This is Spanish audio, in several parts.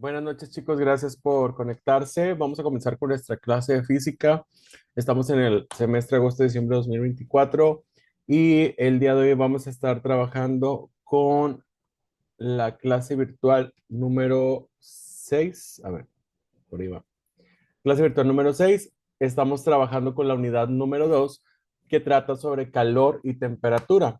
Buenas noches, chicos. Gracias por conectarse. Vamos a comenzar con nuestra clase de física. Estamos en el semestre agosto-diciembre de 2024 y el día de hoy vamos a estar trabajando con la clase virtual número 6. A ver, por ahí va. Clase virtual número 6. Estamos trabajando con la unidad número 2 que trata sobre calor y temperatura.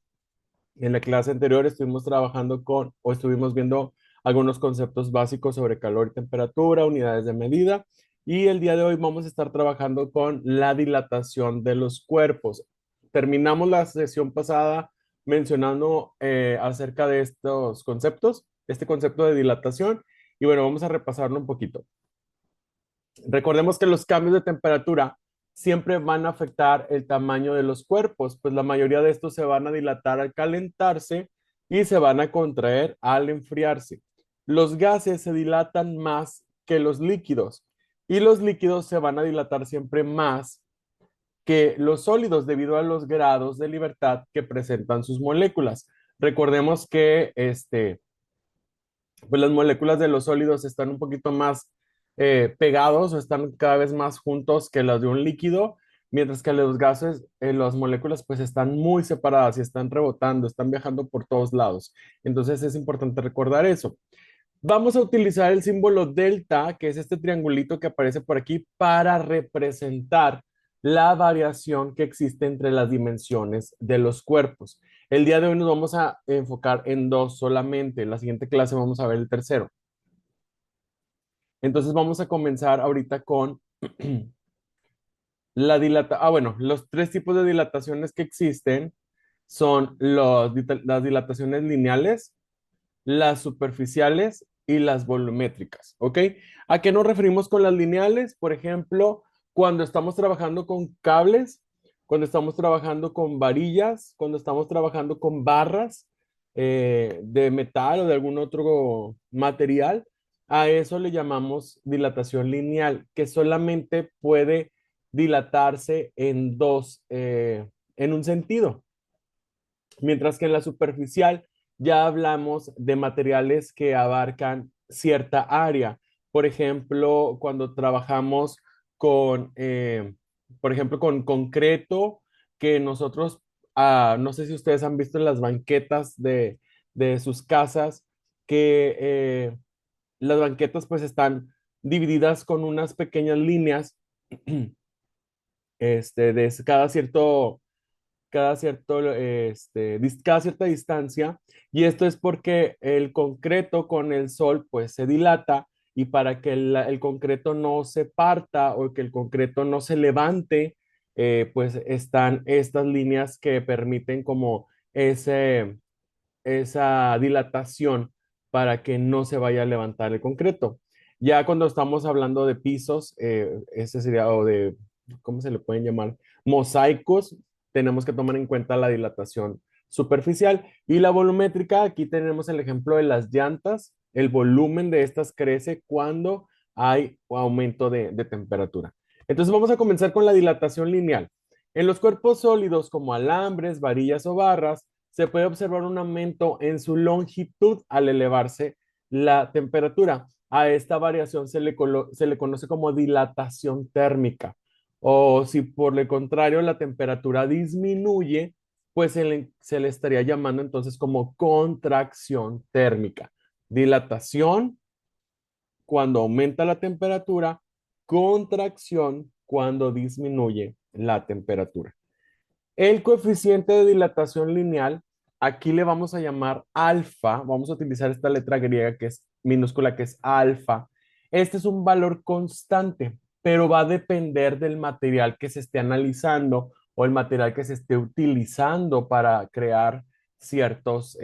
En la clase anterior estuvimos trabajando o estuvimos viendo algunos conceptos básicos sobre calor y temperatura, unidades de medida, y el día de hoy vamos a estar trabajando con la dilatación de los cuerpos. Terminamos la sesión pasada mencionando acerca de estos conceptos, este concepto de dilatación, y bueno, vamos a repasarlo un poquito. Recordemos que los cambios de temperatura siempre van a afectar el tamaño de los cuerpos, pues la mayoría de estos se van a dilatar al calentarse y se van a contraer al enfriarse. Los gases se dilatan más que los líquidos y los líquidos se van a dilatar siempre más que los sólidos debido a los grados de libertad que presentan sus moléculas. Recordemos que pues las moléculas de los sólidos están un poquito más pegados o están cada vez más juntos que las de un líquido, mientras que los gases, las moléculas pues están muy separadas y están rebotando, están viajando por todos lados. Entonces es importante recordar eso. Vamos a utilizar el símbolo delta, que es este triangulito que aparece por aquí, para representar la variación que existe entre las dimensiones de los cuerpos. El día de hoy nos vamos a enfocar en dos solamente. En la siguiente clase vamos a ver el tercero. Entonces vamos a comenzar ahorita con bueno, los tres tipos de dilataciones que existen son las dilataciones lineales, las superficiales y las volumétricas, ¿ok? ¿A qué nos referimos con las lineales? Por ejemplo, cuando estamos trabajando con cables, cuando estamos trabajando con varillas, cuando estamos trabajando con barras de metal o de algún otro material, a eso le llamamos dilatación lineal, que solamente puede dilatarse en un sentido. Mientras que en la superficial ya hablamos de materiales que abarcan cierta área. Por ejemplo, cuando trabajamos con, por ejemplo, con concreto, que nosotros, no sé si ustedes han visto en las banquetas de sus casas, que las banquetas pues están divididas con unas pequeñas líneas de cada cierta distancia, y esto es porque el concreto con el sol pues se dilata, y para que el concreto no se parta o que el concreto no se levante, pues están estas líneas que permiten como esa dilatación para que no se vaya a levantar el concreto. Ya cuando estamos hablando de pisos, ese sería, o de, ¿cómo se le pueden llamar? Mosaicos, tenemos que tomar en cuenta la dilatación superficial y la volumétrica. Aquí tenemos el ejemplo de las llantas. El volumen de estas crece cuando hay aumento de temperatura. Entonces vamos a comenzar con la dilatación lineal. En los cuerpos sólidos como alambres, varillas o barras, se puede observar un aumento en su longitud al elevarse la temperatura. A esta variación se le conoce como dilatación térmica. O si por el contrario la temperatura disminuye, pues se le estaría llamando entonces como contracción térmica. Dilatación cuando aumenta la temperatura, contracción cuando disminuye la temperatura. El coeficiente de dilatación lineal, aquí le vamos a llamar alfa. Vamos a utilizar esta letra griega que es minúscula, que es alfa. Este es un valor constante, pero va a depender del material que se esté analizando o el material que se esté utilizando para crear ciertos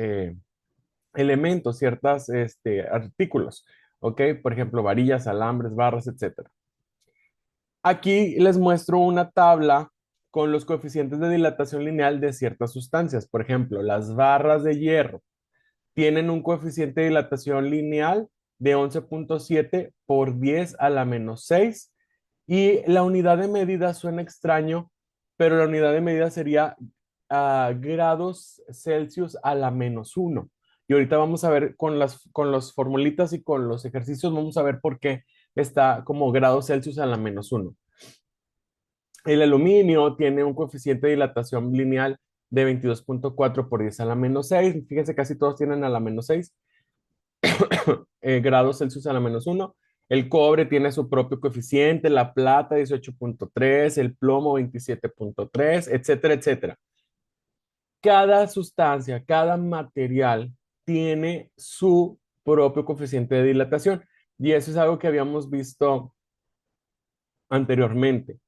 elementos, ciertos artículos. ¿Ok? Por ejemplo, varillas, alambres, barras, etcétera. Aquí les muestro una tabla con los coeficientes de dilatación lineal de ciertas sustancias. Por ejemplo, las barras de hierro tienen un coeficiente de dilatación lineal de 11,7 por 10 a la menos 6. Y la unidad de medida suena extraño, pero la unidad de medida sería grados Celsius a la menos 1. Y ahorita vamos a ver con las formulitas y con los ejercicios, vamos a ver por qué está como grados Celsius a la -1. El aluminio tiene un coeficiente de dilatación lineal de 22,4 por 10 a la -6. Fíjense, casi todos tienen a la -6 grados Celsius a la -1. El cobre tiene su propio coeficiente, la plata 18,3, el plomo 27,3, etcétera, etcétera. Cada sustancia, cada material tiene su propio coeficiente de dilatación. Y eso es algo que habíamos visto anteriormente,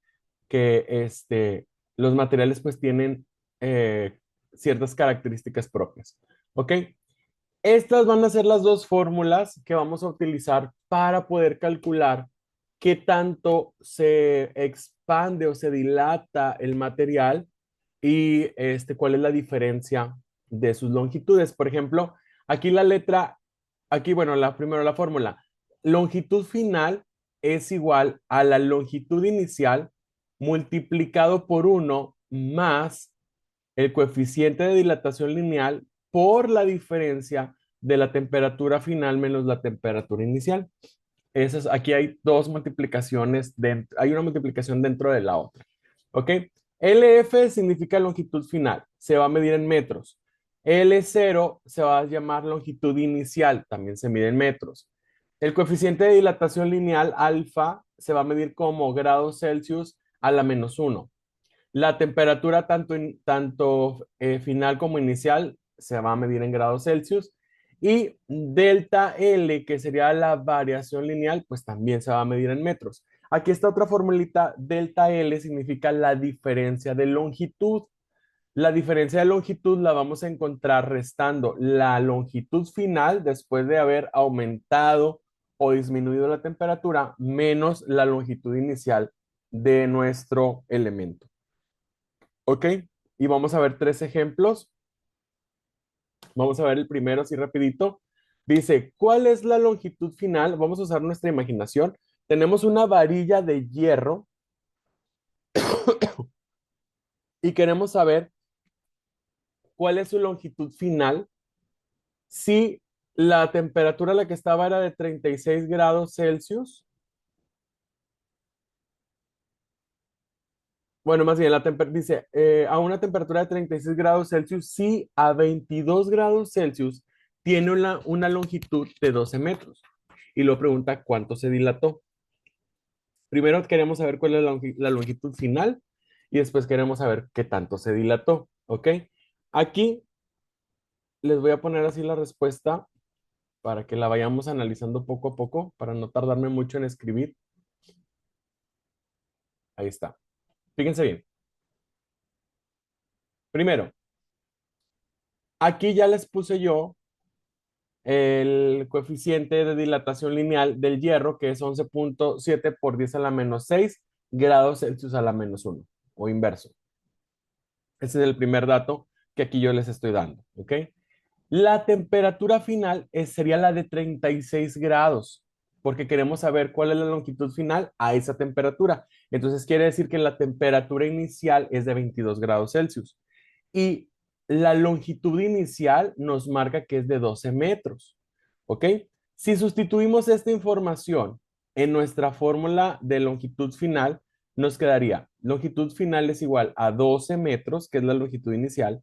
que los materiales pues tienen ciertas características propias. ¿Ok? Estas van a ser las dos fórmulas que vamos a utilizar para poder calcular qué tanto se expande o se dilata el material y cuál es la diferencia de sus longitudes. Por ejemplo, aquí la letra, aquí, bueno, primero la fórmula. Longitud final es igual a la longitud inicial multiplicado por 1 más el coeficiente de dilatación lineal por la diferencia de la temperatura final menos la temperatura inicial. Aquí hay dos multiplicaciones, hay una multiplicación dentro de la otra. ¿Ok? LF significa longitud final, se va a medir en metros. L0 se va a llamar longitud inicial, también se mide en metros. El coeficiente de dilatación lineal alfa se va a medir como grados Celsius a la -1. La temperatura tanto final como inicial se va a medir en grados Celsius y delta L, que sería la variación lineal, pues también se va a medir en metros. Aquí está otra formulita, delta L significa la diferencia de longitud. La diferencia de longitud la vamos a encontrar restando la longitud final después de haber aumentado o disminuido la temperatura menos la longitud inicial de nuestro elemento. ¿Ok? Y vamos a ver tres ejemplos. Vamos a ver el primero así rapidito. Dice, ¿cuál es la longitud final? Vamos a usar nuestra imaginación. Tenemos una varilla de hierro y queremos saber cuál es su longitud final si la temperatura a la que estaba era de 36 grados Celsius. Bueno, más bien, dice, a una temperatura de 36 grados Celsius, si a 22 grados Celsius tiene una longitud de 12 metros. Y lo pregunta cuánto se dilató. Primero queremos saber cuál es la longitud final y después queremos saber qué tanto se dilató. ¿Ok? Aquí les voy a poner así la respuesta para que la vayamos analizando poco a poco, para no tardarme mucho en escribir. Ahí está. Fíjense bien. Primero, aquí ya les puse yo el coeficiente de dilatación lineal del hierro, que es 11,7 por 10 a la -6 grados Celsius a la -1, o inverso. Ese es el primer dato que aquí yo les estoy dando, ¿ok? La temperatura final sería la de 36 grados, porque queremos saber cuál es la longitud final a esa temperatura. Entonces quiere decir que la temperatura inicial es de 22 grados Celsius. Y la longitud inicial nos marca que es de 12 metros. ¿Ok? Si sustituimos esta información en nuestra fórmula de longitud final, nos quedaría longitud final es igual a 12 metros, que es la longitud inicial,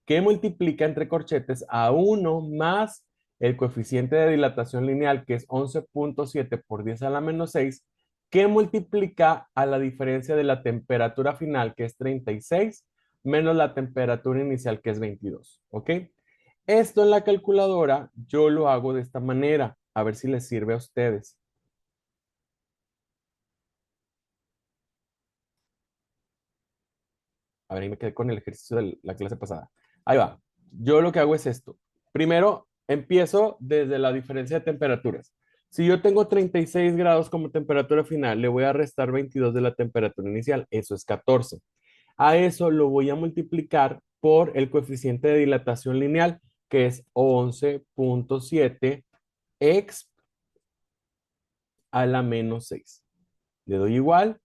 que multiplica entre corchetes a 1 más el coeficiente de dilatación lineal, que es 11,7 por 10 a la -6, que multiplica a la diferencia de la temperatura final, que es 36 menos la temperatura inicial, que es 22. ¿Ok? Esto en la calculadora yo lo hago de esta manera, a ver si les sirve a ustedes. A ver, ahí me quedé con el ejercicio de la clase pasada. Ahí va. Yo lo que hago es esto. Primero, empiezo desde la diferencia de temperaturas. Si yo tengo 36 grados como temperatura final, le voy a restar 22 de la temperatura inicial. Eso es 14. A eso lo voy a multiplicar por el coeficiente de dilatación lineal, que es 11,7 x a la -6. Le doy igual.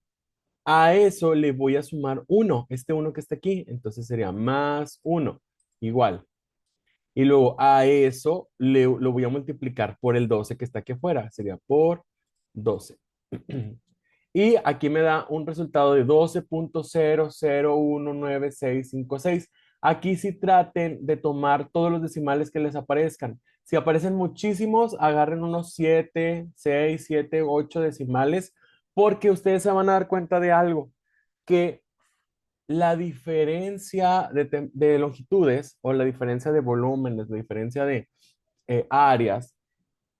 A eso le voy a sumar 1, este 1 que está aquí. Entonces sería más 1, igual. Y luego a eso lo voy a multiplicar por el 12 que está aquí afuera. Sería por 12. Y aquí me da un resultado de 12.001966. Aquí sí traten de tomar todos los decimales que les aparezcan. Si aparecen muchísimos, agarren unos 7, 6, 7, 8 decimales, porque ustedes se van a dar cuenta de algo, que la diferencia de longitudes o la diferencia de volúmenes, la diferencia de áreas,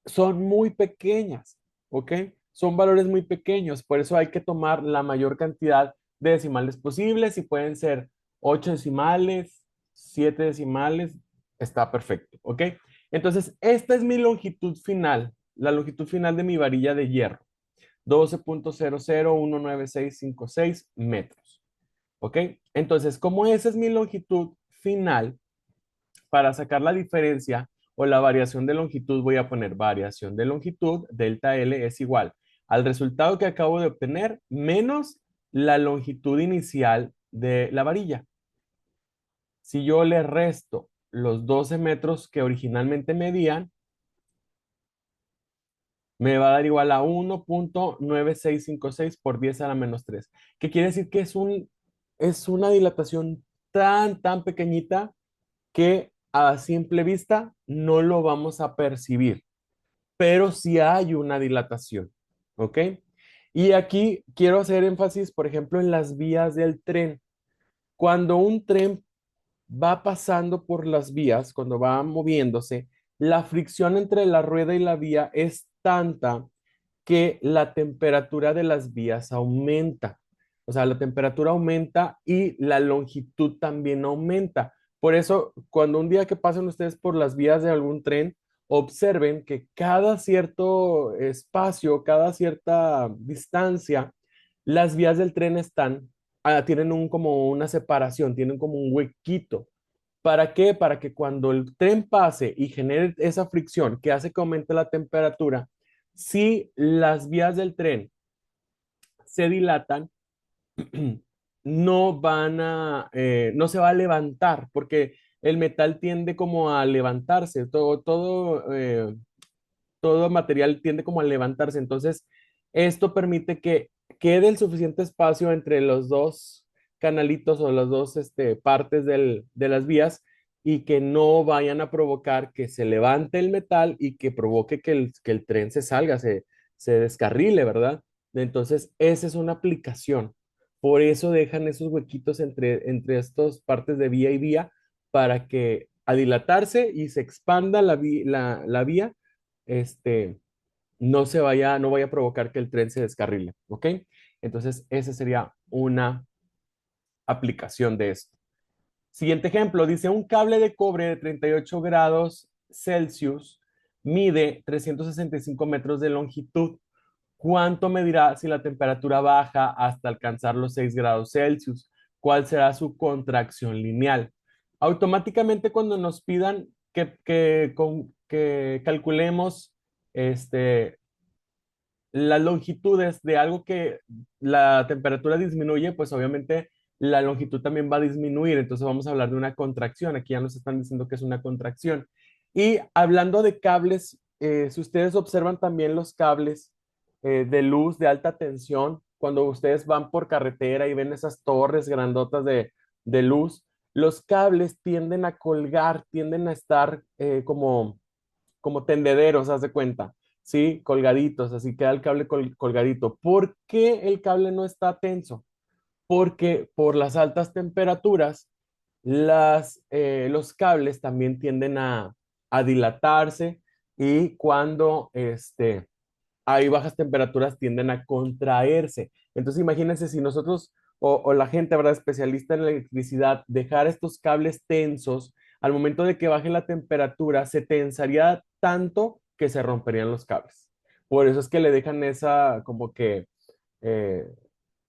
son muy pequeñas, ¿ok? Son valores muy pequeños, por eso hay que tomar la mayor cantidad de decimales posibles y pueden ser 8 decimales, 7 decimales, está perfecto, ¿ok? Entonces, esta es mi longitud final, la longitud final de mi varilla de hierro, 12.00196656 metros, ¿ok? Entonces, como esa es mi longitud final, para sacar la diferencia o la variación de longitud, voy a poner variación de longitud, delta L es igual al resultado que acabo de obtener menos la longitud inicial de la varilla. Si yo le resto los 12 metros que originalmente medían, me va a dar igual a 1.9656 por 10 a la menos 3, que quiere decir que es una dilatación tan pequeñita que a simple vista no lo vamos a percibir, pero sí hay una dilatación, ¿ok? Y aquí quiero hacer énfasis, por ejemplo, en las vías del tren. Cuando un tren va pasando por las vías, cuando va moviéndose, la fricción entre la rueda y la vía es tanta que la temperatura de las vías aumenta. O sea, la temperatura aumenta y la longitud también aumenta. Por eso, cuando un día que pasen ustedes por las vías de algún tren, observen que cada cierto espacio, cada cierta distancia, las vías del tren tienen como una separación, tienen como un huequito. ¿Para qué? Para que cuando el tren pase y genere esa fricción que hace que aumente la temperatura, si las vías del tren se dilatan, no se va a levantar, porque el metal tiende como a levantarse, todo material tiende como a levantarse. Entonces, esto permite que quede el suficiente espacio entre los dos canalitos o las dos partes de las vías y que no vayan a provocar que se levante el metal y que provoque que el tren se salga, se descarrile, ¿verdad? Entonces, esa es una aplicación. Por eso dejan esos huequitos entre estas partes de vía y vía para que a dilatarse y se expanda la vía, este, no vaya a provocar que el tren se descarrile, ¿ok? Entonces, esa sería una aplicación de esto. Siguiente ejemplo, dice un cable de cobre de 38 grados Celsius mide 365 metros de longitud. ¿Cuánto medirá si la temperatura baja hasta alcanzar los 6 grados Celsius? ¿Cuál será su contracción lineal? Automáticamente cuando nos pidan que calculemos este, las longitudes de algo que la temperatura disminuye, pues obviamente la longitud también va a disminuir. Entonces vamos a hablar de una contracción. Aquí ya nos están diciendo que es una contracción. Y hablando de cables, si ustedes observan también los cables de luz de alta tensión, cuando ustedes van por carretera y ven esas torres grandotas de luz, los cables tienden a colgar, tienden a estar como tendederos, haz de cuenta, ¿sí? Colgaditos, así queda el cable colgadito. ¿Por qué el cable no está tenso? Porque por las altas temperaturas, los cables también tienden a dilatarse y cuando hay bajas temperaturas tienden a contraerse. Entonces imagínense si nosotros o la gente, ¿verdad? Especialista en electricidad, dejar estos cables tensos, al momento de que baje la temperatura, se tensaría tanto que se romperían los cables. Por eso es que le dejan como que, eh,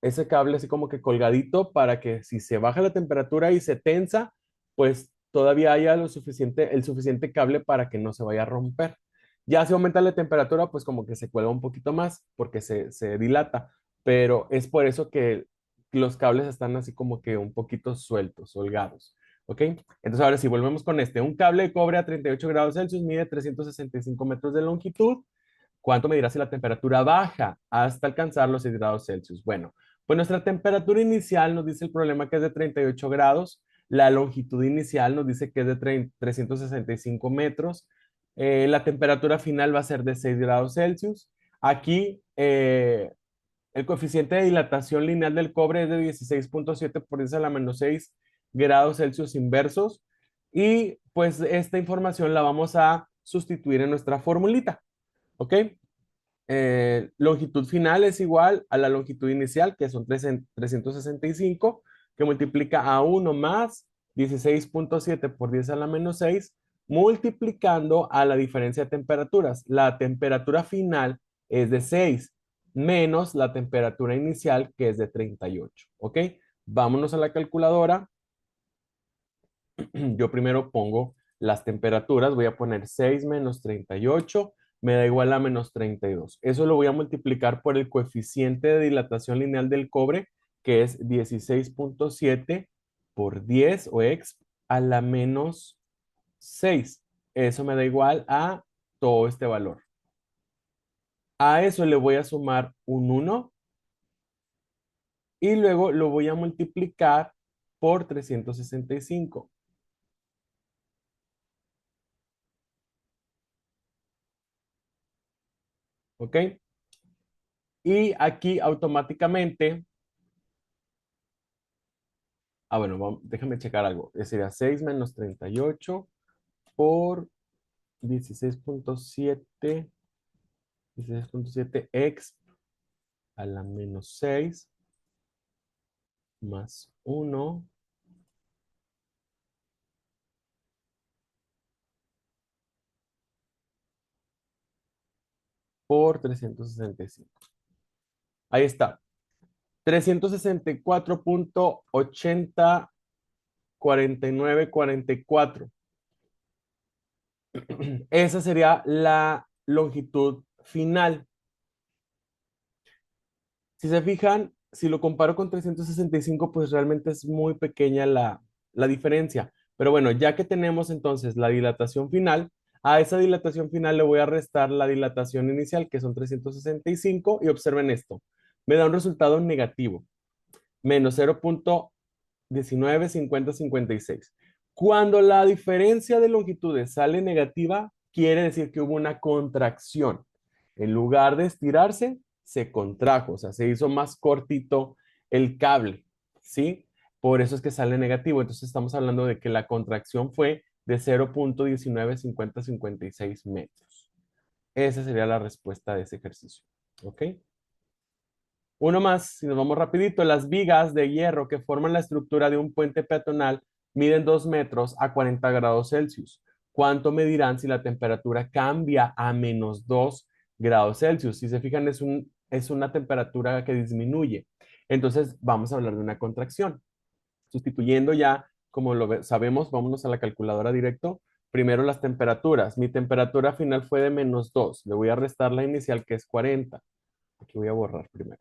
ese cable así como que colgadito para que si se baja la temperatura y se tensa, pues todavía haya el suficiente cable para que no se vaya a romper. Ya si aumenta la temperatura, pues como que se cuelga un poquito más porque se dilata, pero es por eso que los cables están así como que un poquito sueltos, holgados. ¿Ok? Entonces ahora sí, volvemos con este. Un cable de cobre a 38 grados Celsius mide 365 metros de longitud. ¿Cuánto medirá si la temperatura baja hasta alcanzar los 6 grados Celsius? Bueno, pues nuestra temperatura inicial nos dice el problema que es de 38 grados. La longitud inicial nos dice que es de 365 metros. La temperatura final va a ser de 6 grados Celsius. Aquí el coeficiente de dilatación lineal del cobre es de 16,7 por 10 a la menos 6 grados Celsius inversos. Y pues esta información la vamos a sustituir en nuestra formulita. ¿Ok? Longitud final es igual a la longitud inicial, que son 365, que multiplica a 1 más 16,7 por 10 a la menos 6, multiplicando a la diferencia de temperaturas. La temperatura final es de 6 menos la temperatura inicial, que es de 38. ¿Ok? Vámonos a la calculadora. Yo primero pongo las temperaturas, voy a poner 6 menos 38, me da igual a menos 32. Eso lo voy a multiplicar por el coeficiente de dilatación lineal del cobre, que es 16,7 por 10 o x a la menos 6. Eso me da igual a todo este valor. A eso le voy a sumar un 1 y luego lo voy a multiplicar por 365. ¿Ok? Y aquí automáticamente, bueno, déjame checar algo. Sería 6 menos 38 por 16,7, 16,7 x a la menos 6 más 1 por 365. Ahí está. 364,804944. Esa sería la longitud final. Si se fijan, si lo comparo con 365, pues realmente es muy pequeña la diferencia. Pero bueno, ya que tenemos entonces la dilatación final, a esa dilatación final le voy a restar la dilatación inicial, que son 365, y observen esto, me da un resultado negativo, menos 0,195056. Cuando la diferencia de longitudes sale negativa, quiere decir que hubo una contracción. En lugar de estirarse, se contrajo, o sea, se hizo más cortito el cable, ¿sí? Por eso es que sale negativo. Entonces estamos hablando de que la contracción fue de 0,195056 metros. Esa sería la respuesta de ese ejercicio. ¿Ok? Uno más, si nos vamos rapidito, las vigas de hierro que forman la estructura de un puente peatonal miden 2 metros a 40 grados Celsius. ¿Cuánto medirán si la temperatura cambia a menos 2 grados Celsius? Si se fijan, es una temperatura que disminuye. Entonces, vamos a hablar de una contracción. Sustituyendo ya, como sabemos, vámonos a la calculadora directo. Primero las temperaturas. Mi temperatura final fue de menos 2. Le voy a restar la inicial, que es 40. Aquí voy a borrar primero.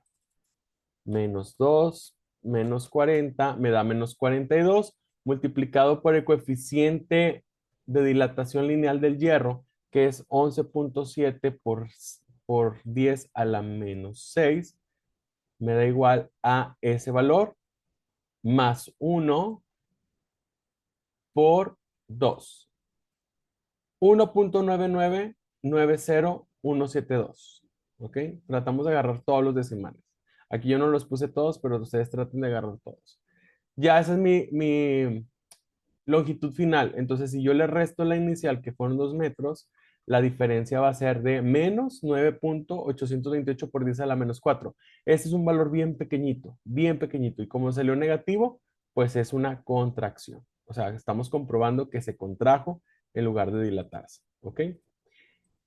Menos 2 menos 40 me da menos 42 multiplicado por el coeficiente de dilatación lineal del hierro, que es 11,7 por 10 a la menos 6, me da igual a ese valor, más 1 por 2. 1,9990172. ¿Ok? Tratamos de agarrar todos los decimales. Aquí yo no los puse todos, pero ustedes traten de agarrar todos. Ya esa es mi longitud final. Entonces, si yo le resto la inicial, que fueron 2 metros, la diferencia va a ser de menos 9,828 por 10 a la menos 4. Ese es un valor bien pequeñito, bien pequeñito. Y como salió negativo, pues es una contracción. O sea, estamos comprobando que se contrajo en lugar de dilatarse. ¿Ok?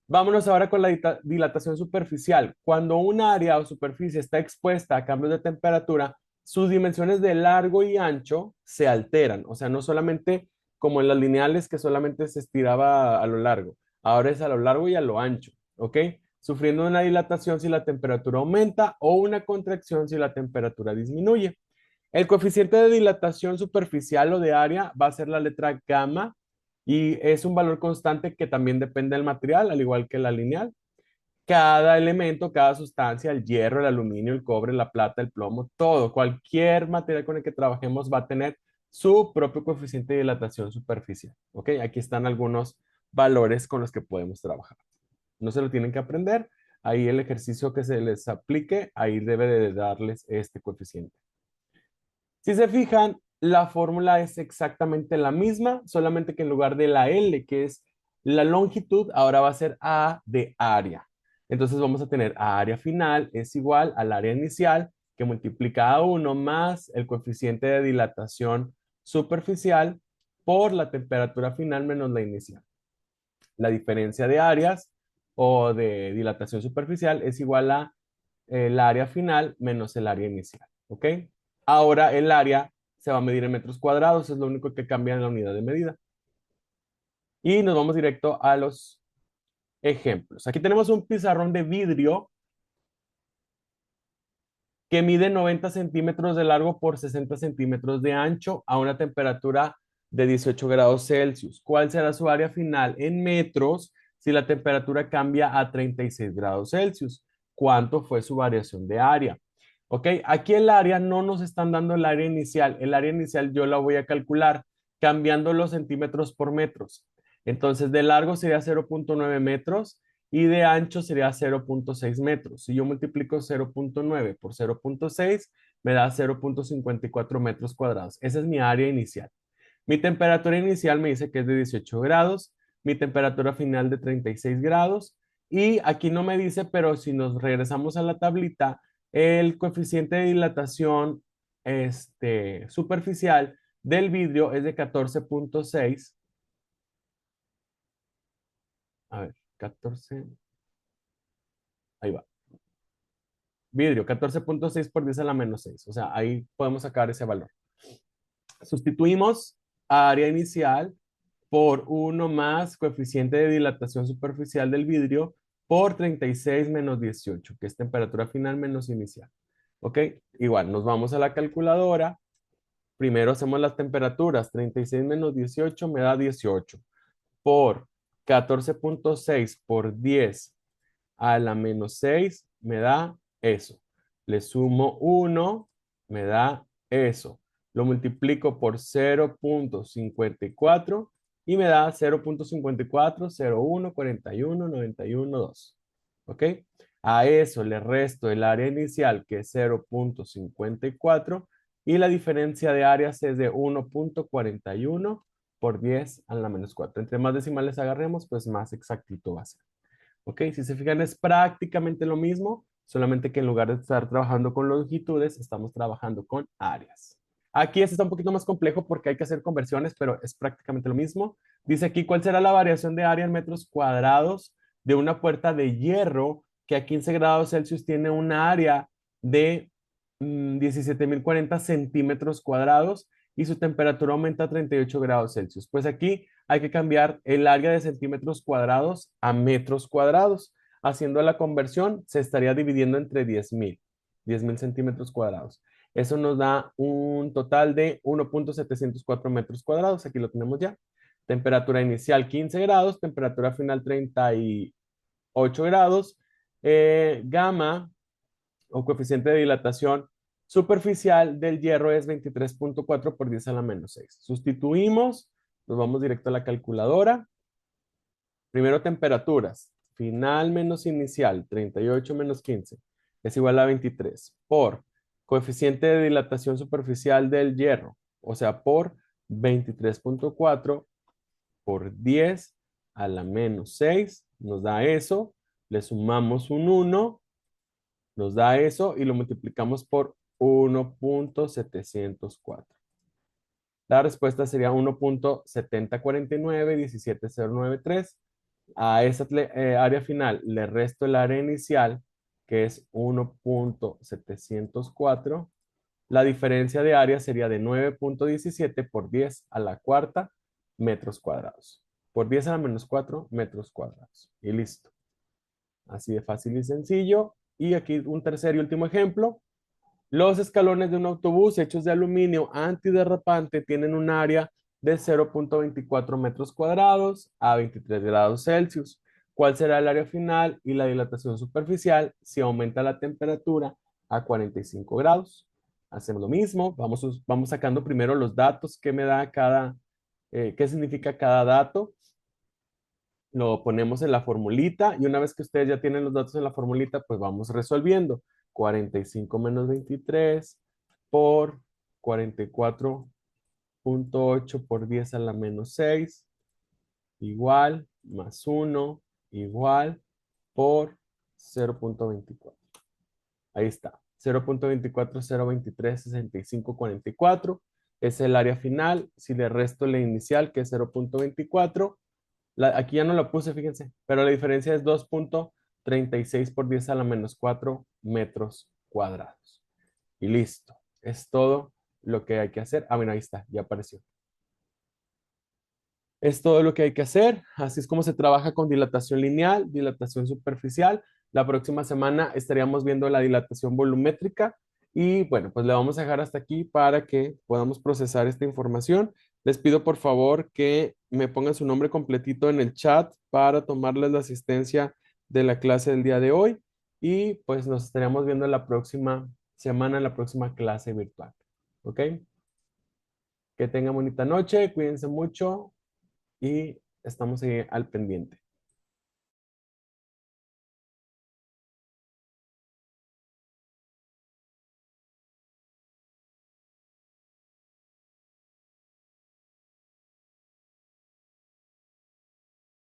Vámonos ahora con la dilatación superficial. Cuando un área o superficie está expuesta a cambios de temperatura, sus dimensiones de largo y ancho se alteran. O sea, no solamente como en las lineales que solamente se estiraba a lo largo, ahora es a lo largo y a lo ancho, ¿ok? Sufriendo una dilatación si la temperatura aumenta o una contracción si la temperatura disminuye. El coeficiente de dilatación superficial o de área va a ser la letra gamma y es un valor constante que también depende del material, al igual que la lineal. Cada elemento, cada sustancia, el hierro, el aluminio, el cobre, la plata, el plomo, todo, cualquier material con el que trabajemos va a tener su propio coeficiente de dilatación superficial. ¿Ok? Aquí están algunos valores con los que podemos trabajar. No se lo tienen que aprender. Ahí el ejercicio que se les aplique, ahí debe de darles este coeficiente. Si se fijan, la fórmula es exactamente la misma, solamente que en lugar de la L, que es la longitud, ahora va a ser A de área. Entonces vamos a tener área final es igual al área inicial, que multiplica a 1 más el coeficiente de dilatación superficial por la temperatura final menos la inicial. La diferencia de áreas o de dilatación superficial es igual a el área final menos el área inicial. ¿Ok? Ahora el área se va a medir en metros cuadrados, es lo único que cambia en la unidad de medida. Y nos vamos directo a los ejemplos. Aquí tenemos un pizarrón de vidrio que mide 90 centímetros de largo por 60 centímetros de ancho a una temperatura de 18 grados Celsius. ¿Cuál será su área final en metros si la temperatura cambia a 36 grados Celsius? ¿Cuánto fue su variación de área? Ok, aquí el área no nos están dando el área inicial. El área inicial yo la voy a calcular cambiando los centímetros por metros. Entonces, de largo sería 0.9 metros y de ancho sería 0.6 metros. Si yo multiplico 0.9 por 0.6, me da 0.54 metros cuadrados. Esa es mi área inicial. Mi temperatura inicial me dice que es de 18 grados, mi temperatura final de 36 grados, y aquí no me dice, pero si nos regresamos a la tablita, el coeficiente de dilatación superficial del vidrio es de 14.6. A ver, 14, ahí va. Vidrio, 14.6 por 10 a la menos 6. O sea, ahí podemos sacar ese valor. Sustituimos área inicial por 1 más coeficiente de dilatación superficial del vidrio por 36 menos 18, que es temperatura final menos inicial. ¿Ok? Igual, nos vamos a la calculadora. Primero hacemos las temperaturas. 36 menos 18 me da 18. Por 14.6 por 10 a la menos 6 me da eso. Le sumo 1, me da eso. Lo multiplico por 0.54 y me da 0.54, 01, 41, 91, 2. ¿Ok? A eso le resto el área inicial, que es 0.54, y la diferencia de áreas es de 1.41 por 10 a la menos 4. Entre más decimales agarremos, pues más exactito va a ser. ¿Ok? Si se fijan, es prácticamente lo mismo, solamente que en lugar de estar trabajando con longitudes, estamos trabajando con áreas. Aquí este está un poquito más complejo porque hay que hacer conversiones, pero es prácticamente lo mismo. Dice aquí, ¿cuál será la variación de área en metros cuadrados de una puerta de hierro que a 15 grados Celsius tiene una área de 17.040 centímetros cuadrados y su temperatura aumenta a 38 grados Celsius? Pues aquí hay que cambiar el área de centímetros cuadrados a metros cuadrados. Haciendo la conversión, se estaría dividiendo entre 10.000 centímetros cuadrados. Eso nos da un total de 1.704 metros cuadrados. Aquí lo tenemos ya. Temperatura inicial 15 grados, temperatura final 38 grados. Gamma o coeficiente de dilatación superficial del hierro es 23.4 por 10 a la menos 6. Sustituimos, nos vamos directo a la calculadora. Primero temperaturas, final menos inicial, 38 menos 15, es igual a 23, por coeficiente de dilatación superficial del hierro, o sea, por 23.4 por 10 a la menos 6, nos da eso, le sumamos un 1, nos da eso y lo multiplicamos por 1.704. La respuesta sería 1.704917093. A esa área final le resto el área inicial, que es 1.704. La diferencia de área sería de 9.17 por 10 a la cuarta metros cuadrados. Por 10 a la menos 4 metros cuadrados. Y listo. Así de fácil y sencillo. Y aquí un tercer y último ejemplo. Los escalones de un autobús hechos de aluminio antiderrapante tienen un área de 0,24 metros cuadrados a 23 grados Celsius. ¿Cuál será el área final y la dilatación superficial si aumenta la temperatura a 45 grados? Hacemos lo mismo, vamos sacando primero los datos que me da qué significa cada dato. Lo ponemos en la formulita y una vez que ustedes ya tienen los datos en la formulita, pues vamos resolviendo. 45 menos 23 por 44,8 por 10 a la menos 6 igual, más 1 igual por 0,24. Ahí está. 0,24, 0,23, 65,44. Es el área final. Si le resto la inicial, que es 0,24, aquí ya no la puse, fíjense, pero la diferencia es 2,36 por 10 a la menos 4 metros cuadrados. Y listo. Es todo lo que hay que hacer. Ah, bueno, ahí está, ya apareció. Es todo lo que hay que hacer. Así es como se trabaja con dilatación lineal, dilatación superficial. La próxima semana estaríamos viendo la dilatación volumétrica. Y bueno, pues le vamos a dejar hasta aquí para que podamos procesar esta información. Les pido por favor que me pongan su nombre completito en el chat para tomarles la asistencia de la clase del día de hoy. Y pues nos estaríamos viendo la próxima semana, en la próxima clase virtual. ¿Ok? Que tengan bonita noche, cuídense mucho y estamos ahí al pendiente.